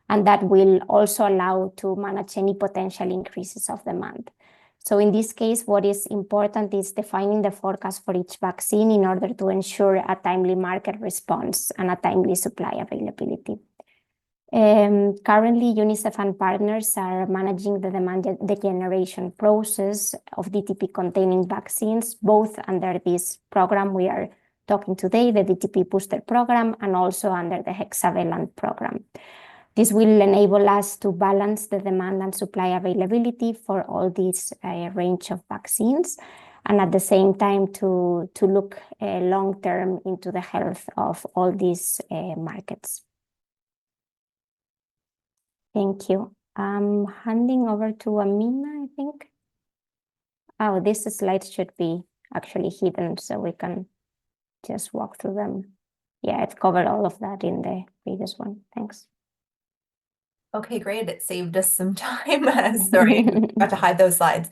and that will also allow to manage any potential increases of demand. So in this case, what is important is defining the forecast for each vaccine in order to ensure a timely market response and a timely supply availability. Currently, UNICEF and partners are managing the demand generation process of DTP-containing vaccines, both under this program we are talking today, the DTP booster program, and also under the hexavalent program. This will enable us to balance the demand and supply availability for all these range of vaccines, and at the same time to look long-term into the health of all these markets. Thank you. I'm handing over to Amina, I think. Oh, this slide should be actually hidden, so we can just walk through them. Yeah, it covered all of that in the previous one. Thanks. Okay, great. It saved us some time. Sorry, got to hide those slides.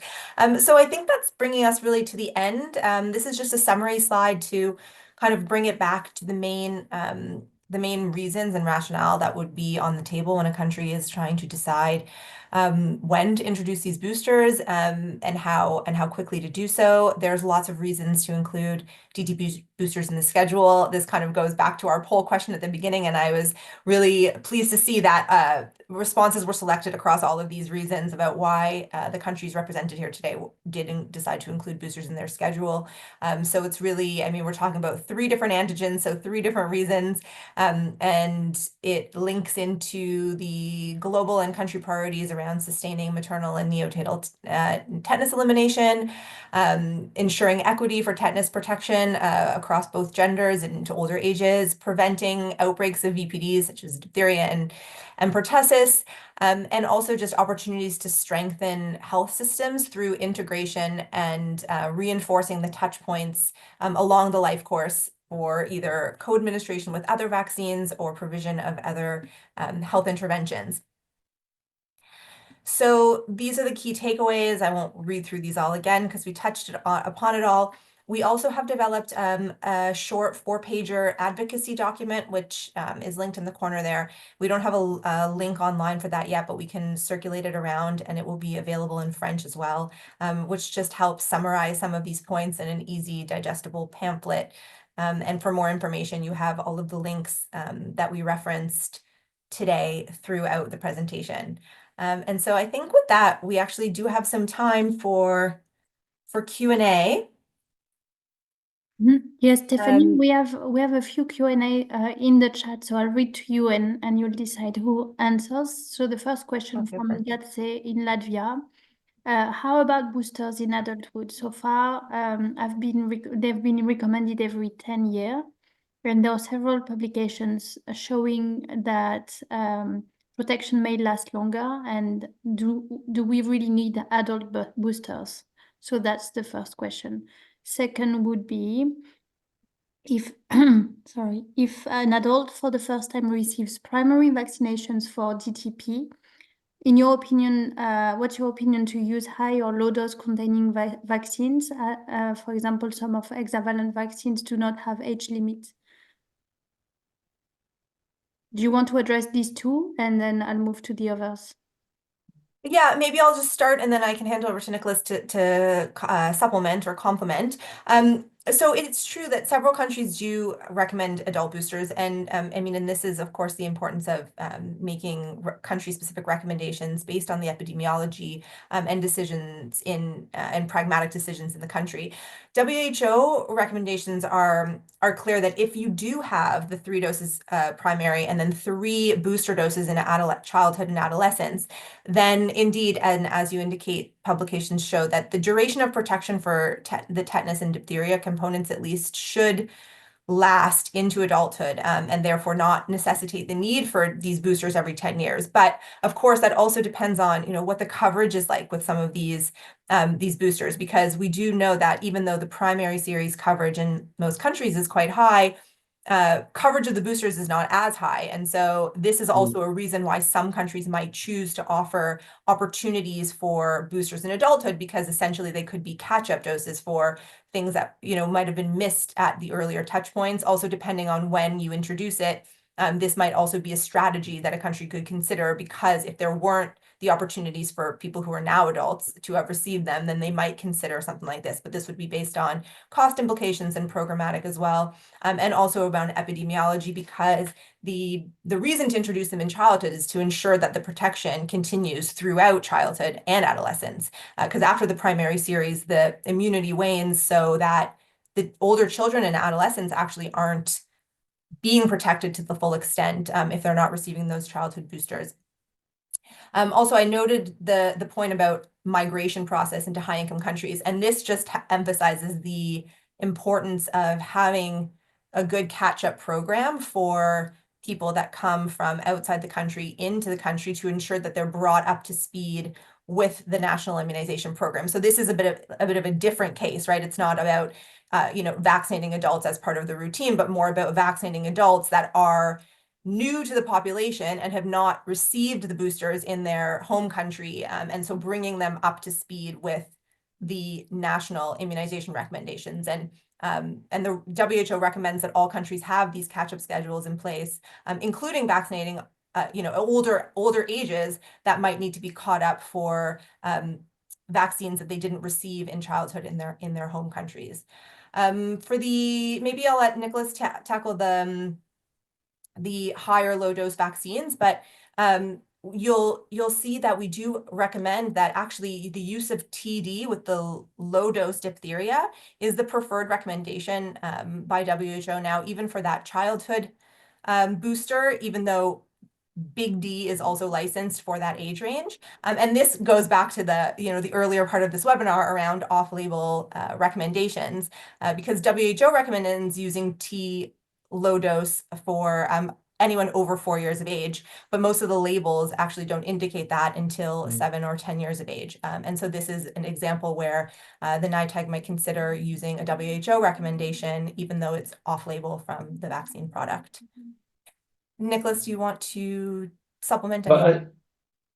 So I think that's bringing us really to the end. This is just a summary slide to kind of bring it back to the main reasons and rationale that would be on the table when a country is trying to decide when to introduce these boosters and how quickly to do so. There's lots of reasons to include DTP boosters in the schedule. This kind of goes back to our poll question at the beginning, and I was really pleased to see that responses were selected across all of these reasons about why the countries represented here today didn't decide to include boosters in their schedule. So it's really, I mean, we're talking about 3 different antigens, so 3 different reasons, and it links into the global and country priorities around sustaining maternal and neonatal tetanus elimination, ensuring equity for tetanus protection across both genders and into older ages, preventing outbreaks of VPDs such as diphtheria and pertussis, and also just opportunities to strengthen health systems through integration and reinforcing the touch points along the life course for either co-administration with other vaccines or provision of other health interventions. So these are the key takeaways. I won't read through these all again because we touched upon it all. We also have developed a short 4-pager advocacy document, which is linked in the corner there. We don't have a link online for that yet, but we can circulate it around, and it will be available in French as well, which just helps summarize some of these points in an easy, digestible pamphlet. And for more information, you have all of the links that we referenced today throughout the presentation. And so I think with that, we actually do have some time for Q&A. Yes, Stephanie, we have a few Q&A in the chat, so I'll read to you and you'll decide who answers. So the first question from Gatse in Latvia. How about boosters in adulthood? So far, they've been recommended every 10 years, and there are several publications showing that protection may last longer. And do we really need adult boosters? So that's the first question. Second would be, if if an adult for the first time receives primary vaccinations for DTP, in your opinion, what's your opinion to use high or low dose containing vaccines? For example, some of hexavalent vaccines do not have age limits. Do you want to address these two, and then I'll move to the others? Yeah, maybe I'll just start and then I can hand over to Nicholas to supplement or complement. So it's true that several countries do recommend adult boosters, and I mean, and this is of course the importance of making country-specific recommendations based on the epidemiology and decisions in and pragmatic decisions in the country. WHO recommendations are clear that if you do have the 3 doses primary and then 3 booster doses in childhood and adolescence, then indeed, and as you indicate, publications show that the duration of protection for the tetanus and diphtheria components at least should last into adulthood, and therefore not necessitate the need for these boosters every 10 years. But of course, that also depends on, what the coverage is like with some of these boosters, because we do know that even though the primary series coverage in most countries is quite high, coverage of the boosters is not as high. And so this is also a reason why some countries might choose to offer opportunities for boosters in adulthood, because essentially they could be catch-up doses for things that, might have been missed at the earlier touch points. Also, depending on when you introduce it, this might also be a strategy that a country could consider, because if there weren't the opportunities for people who are now adults to have received them, then they might consider something like this. But this would be based on cost implications and programmatic as well, and also around epidemiology, because the reason to introduce them in childhood is to ensure that the protection continues throughout childhood and adolescence, because after the primary series, the immunity wanes, so that the older children and adolescents actually aren't being protected to the full extent if they're not receiving those childhood boosters. Also, I noted the point about migration process into high-income countries, and this just emphasizes the importance of having a good catch-up program for people that come from outside the country into the country, to ensure that they're brought up to speed with the national immunization program. So this is a bit of a different case, right? It's not about vaccinating adults as part of the routine, but more about vaccinating adults that are new to the population and have not received the boosters in their home country, and so bringing them up to speed with the national immunization recommendations. And the WHO recommends that all countries have these catch-up schedules in place, including vaccinating older ages that might need to be caught up for vaccines that they didn't receive in childhood in their home countries. Maybe I'll let Nicholas tackle the high or low dose vaccines, but you'll see that we do recommend that actually the use of TD with the low dose diphtheria is the preferred recommendation by WHO now, even for that childhood booster, even though Big D is also licensed for that age range. And this goes back to the earlier part of this webinar around off-label recommendations, because WHO recommends using T low dose for anyone over 4 years of age, but most of the labels actually don't indicate that until 7 or 10 years of age. And so this is an example where the NITAG might consider using a WHO recommendation, even though it's off-label from the vaccine product. Nicholas, do you want to supplement anything?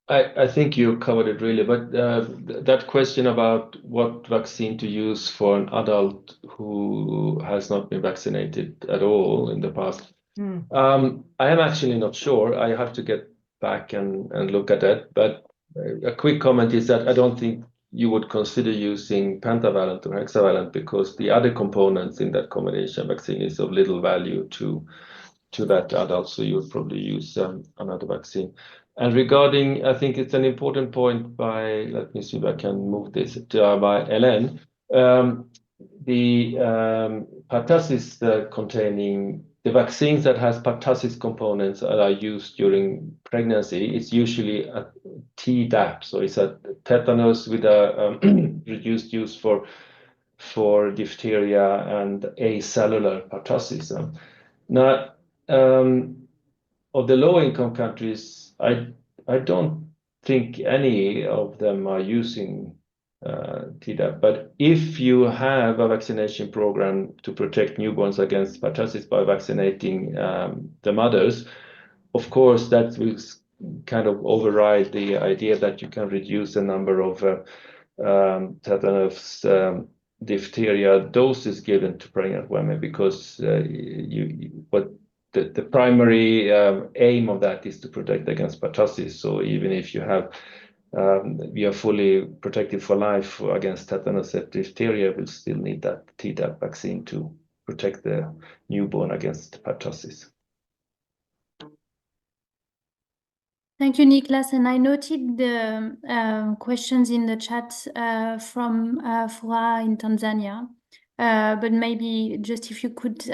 I think you covered it really, but that question about what vaccine to use for an adult who has not been vaccinated at all in the past, I am actually not sure. I have to get back and look at that. But a quick comment is that I don't think you would consider using pentavalent or hexavalent because the other components in that combination vaccine is of little value to that adult, so you would probably use another vaccine. And regarding, I think it's an important point by, let me see if I can move this to, by Hélène. The pertussis containing the vaccines that has pertussis components that are used during pregnancy, it's usually a Tdap, so it's a tetanus with a reduced use for diphtheria and acellular pertussis. Now, of the low-income countries, I don't think any of them are using Tdap. But if you have a vaccination program to protect newborns against pertussis by vaccinating the mothers, of course, that will kind of override the idea that you can reduce the number of tetanus diphtheria doses given to pregnant women because the primary aim of that is to protect against pertussis. So even if you have we are fully protected for life against tetanus and diphtheria, we'll still need that Tdap vaccine to protect the newborn against pertussis. Thank you, Niklas. And I noted the questions in the chat from Fura in Tanzania. But maybe just if you could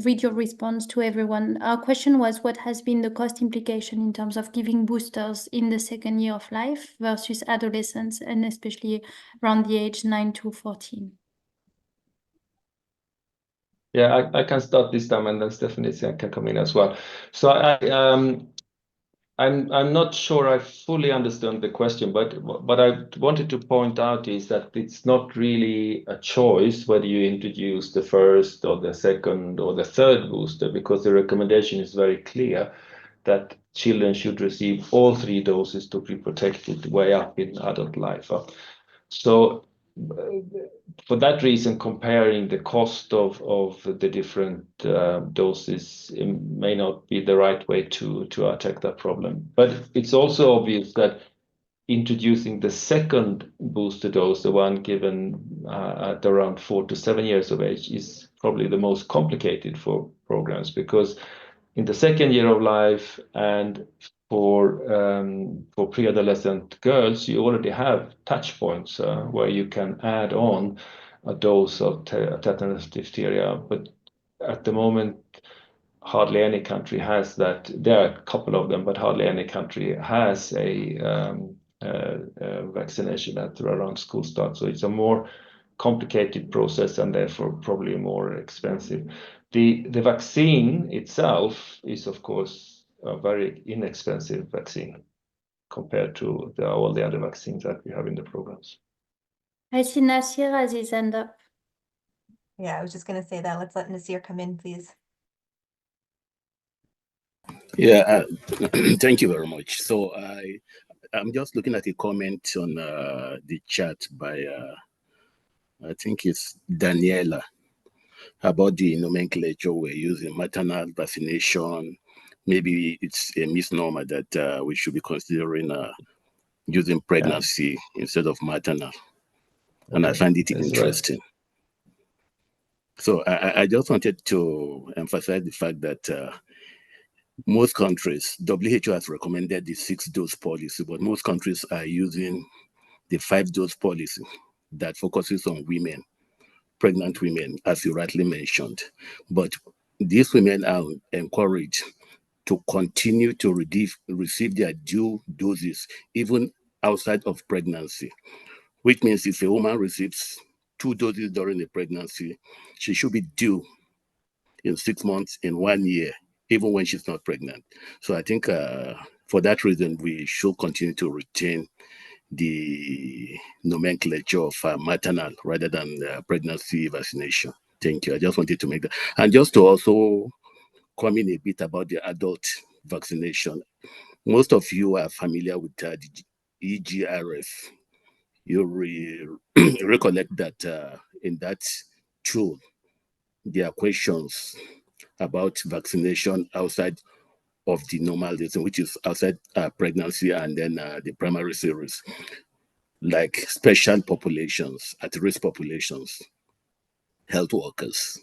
read your response to everyone. Our question was, what has been the cost implication in terms of giving boosters in the second year of life versus adolescence, and especially around the age 9 to 14? Yeah, I can start this time, and then Stephanie can come in as well. So I'm not sure I fully understand the question, but what I wanted to point out is that it's not really a choice whether you introduce the first or the second or the third booster, because the recommendation is very clear that children should receive all 3 doses to be protected way up in adult life. So for that reason, comparing the cost of the different doses may not be the right way to attack that problem. But it's also obvious that introducing the second booster dose, the one given at around 4 to 7 years of age, is probably the most complicated for programs, because in the second year of life and for pre-adolescent girls, you already have touch points where you can add on a dose of tetanus diphtheria. But at the moment, hardly any country has that. There are a couple of them, but hardly any country has a vaccination at around school start. So it's a more complicated process and therefore probably more expensive. The vaccine itself is, of course, a very inexpensive vaccine compared to all the other vaccines that we have in the programs. I see Nasir has his hand up. Yeah, I was just going to say that. Let's let Nasir come in, please. Yeah, thank you very much. So I'm just looking at a comment on the chat by, I think it's Daniela, about the nomenclature we're using, maternal vaccination. Maybe it's a misnomer that we should be considering using pregnancy instead of maternal. And I find it interesting. Right. So I just wanted to emphasize the fact that most countries, WHO has recommended the 6-dose policy, but most countries are using the 5-dose policy that focuses on women, pregnant women, as you rightly mentioned. But these women are encouraged to continue to receive their due doses, even outside of pregnancy, which means if a woman receives 2 doses during the pregnancy, she should be due in 6 months, in 1 year, even when she's not pregnant. So I think for that reason, we should continue to retain the nomenclature of maternal rather than pregnancy vaccination. Thank you. I just wanted to make that. And just to also comment a bit about the adult vaccination. most of you are familiar with the EGRF. You recollect that in that tool, there are questions about vaccination outside of the normal season, which is outside pregnancy and then the primary series, like special populations, at-risk populations, health workers,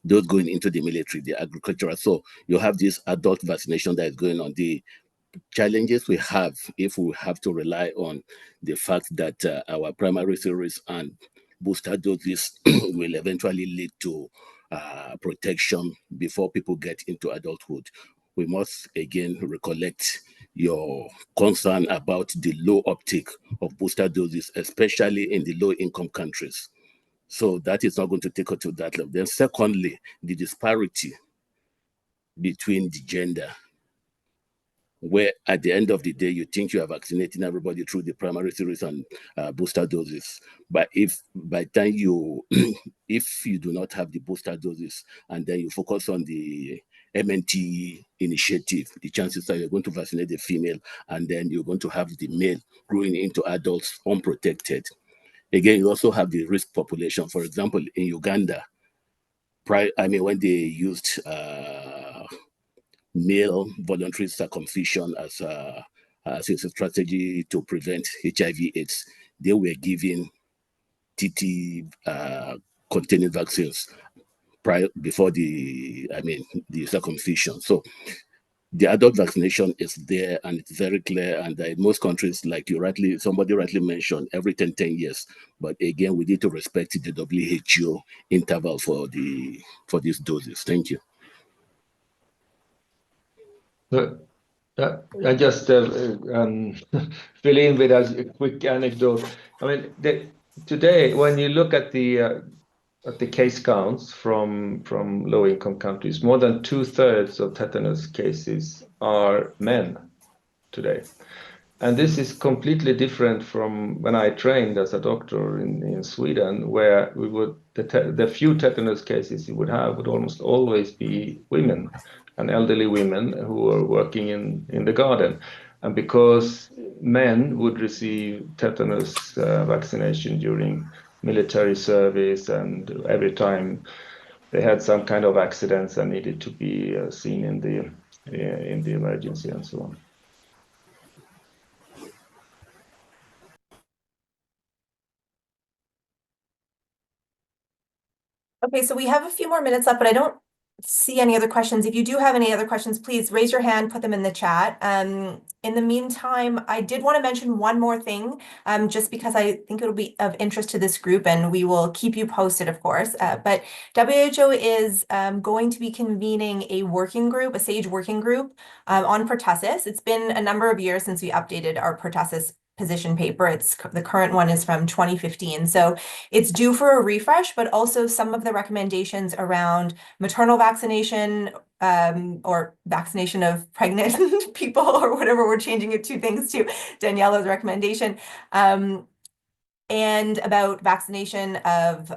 those going into the military, the agricultural. So you have this adult vaccination that is going on. The challenges we have if we have to rely on the fact that our primary series and booster doses will eventually lead to protection before people get into adulthood. We must again recollect your concern about the low uptake of booster doses, especially in the low-income countries. So that is not going to take us to that level. Then secondly, the disparity between the gender, where at the end of the day, you think you are vaccinating everybody through the primary series and booster doses. But if by the time you, if you do not have the booster doses and then you focus on the MNT initiative, the chances are you're going to vaccinate the female and then you're going to have the male growing into adults unprotected. Again, you also have the risk population. For example, in Uganda, when they used male voluntary circumcision as a strategy to prevent HIV/AIDS, they were giving TT-containing vaccines before the circumcision. So the adult vaccination is there and it's very clear, and in most countries, like somebody rightly mentioned, every 10 years. But again, we need to respect the WHO interval for these doses. Thank you. I just fill in with a quick anecdote. I mean, today, when you look at the case counts from low-income countries, more than 2/3 of tetanus cases are men today. And this is completely different from when I trained as a doctor in Sweden, where we would the few tetanus cases you would have would almost always be women and elderly women who are working in the garden. And because men would receive tetanus vaccination during military service and every time they had some kind of accidents and needed to be seen in the emergency and so on. Okay, so we have a few more minutes left, but I don't see any other questions. If you do have any other questions, please raise your hand, put them in the chat. In the meantime, I did want to mention one more thing, just because I think it'll be of interest to this group, and we will keep you posted, of course. But WHO is going to be convening a working group, a SAGE working group on pertussis. It's been a number of years since we updated our pertussis position paper. The current one is from 2015. So it's due for a refresh, but also some of the recommendations around maternal vaccination or vaccination of pregnant people or whatever we're changing it to things to Daniela's recommendation, and about vaccination of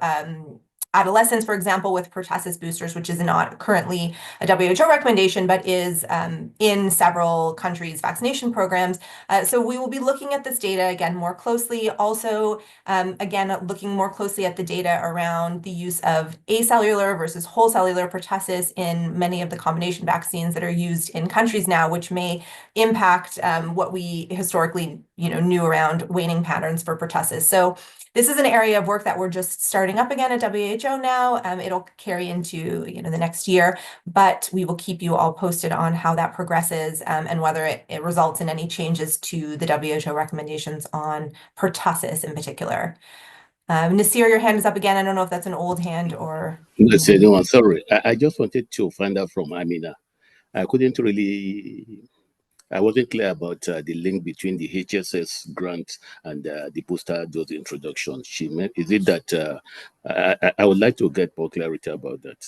adolescents, for example, with pertussis boosters, which is not currently a WHO recommendation, but is in several countries' vaccination programs. So we will be looking at this data again more closely. Also, again, looking more closely at the data around the use of acellular versus whole cellular pertussis in many of the combination vaccines that are used in countries now, which may impact what we historically knew around waning patterns for pertussis. So this is an area of work that we're just starting up again at WHO now. It'll carry into the next year, but we will keep you all posted on how that progresses and whether it results in any changes to the WHO recommendations on pertussis in particular. Nasir, your hand is up again. I don't know if that's an old hand or... No, I'm sorry. I just wanted to find out from Amina. I wasn't clear about the link between the HSS grant and the booster dose introduction. Is it that I would like to get more clarity about that?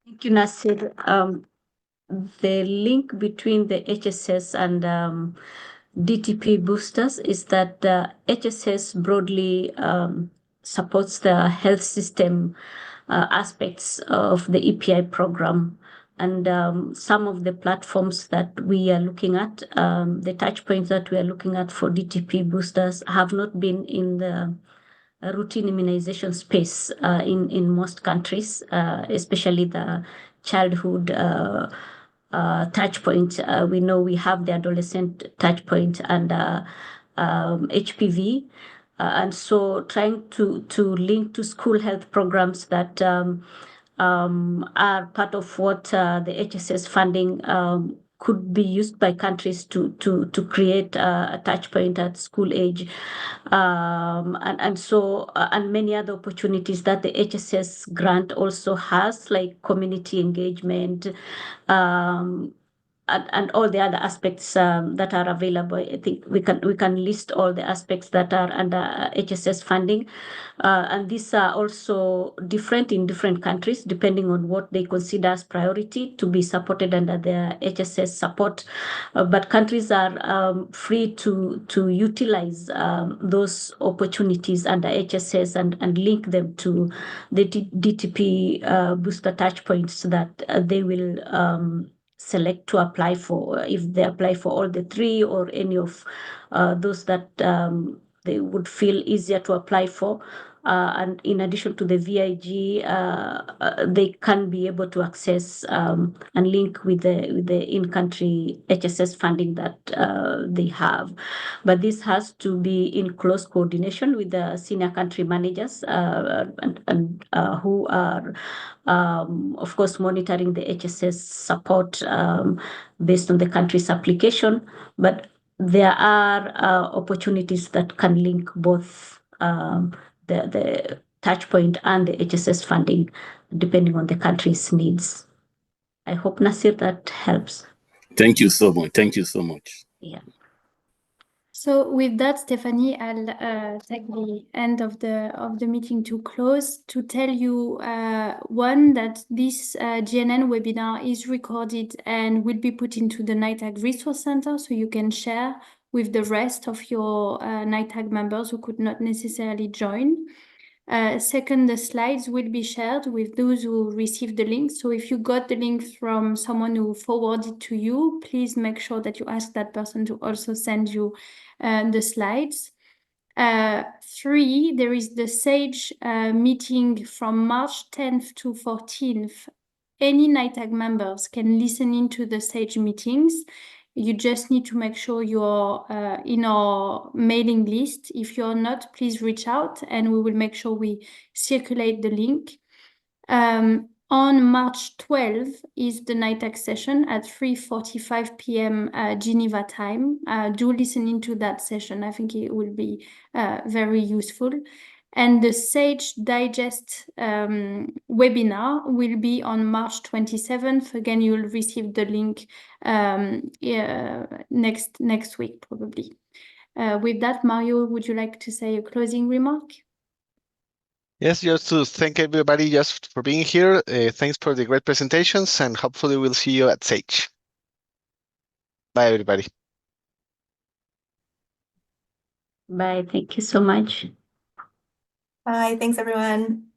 Thank you, Nasir. The link between the HSS and DTP boosters is that HSS broadly supports the health system aspects of the EPI program. some of the platforms that we are looking at, the touch points that we are looking at for DTP boosters have not been in the routine immunization space in most countries, especially the childhood touch point. We know we have the adolescent touch point and HPV. And so trying to link to school health programs that are part of what the HSS funding could be used by countries to create a touch point at school age, and many other opportunities that the HSS grant also has, like community engagement, and all the other aspects that are available. I think we can list all the aspects that are under HSS funding, and these are also different in different countries depending on what they consider as priority to be supported under their HSS support. But countries are free to utilize those opportunities under HSS and link them to the DTP booster touch points that they will select to apply for, if they apply for all the three or any of those that they would feel easier to apply for. And in addition to the VIG, they can be able to access and link with the in-country HSS funding that they have. But this has to be in close coordination with the senior country managers and who are, of course, monitoring the HSS support based on the country's application. But there are opportunities that can link both the touch point and the HSS funding, depending on the country's needs. I hope, Nasir, that helps. Thank you so much. Thank you so much. Yeah. So with that, Stephanie, I'll take the end of the meeting to close to tell you one, that this GNN webinar is recorded and will be put into the NITAG Resource Center, so you can share with the rest of your NITAG members who could not necessarily join. Second, the slides will be shared with those who received the link. So if you got the link from someone who forwarded to you, please make sure that you ask that person to also send you the slides. 3, there is the SAGE meeting from March 10th to 14th. Any NITAG members can listen into the SAGE meetings. You just need to make sure you're in our mailing list. If you're not, please reach out and we will make sure we circulate the link. On March 12th is the NITAG session at 3:45 p.m. Geneva time. Do listen into that session. I think it will be very useful. And the SAGE Digest webinar will be on March 27th. Again, you'll receive the link next week, probably. With that, Mario, would you like to say a closing remark? Yes, just to thank everybody just for being here. Thanks for the great presentations, and hopefully we'll see you at SAGE. Bye, everybody. Bye. Thank you so much. Bye. Thanks, everyone.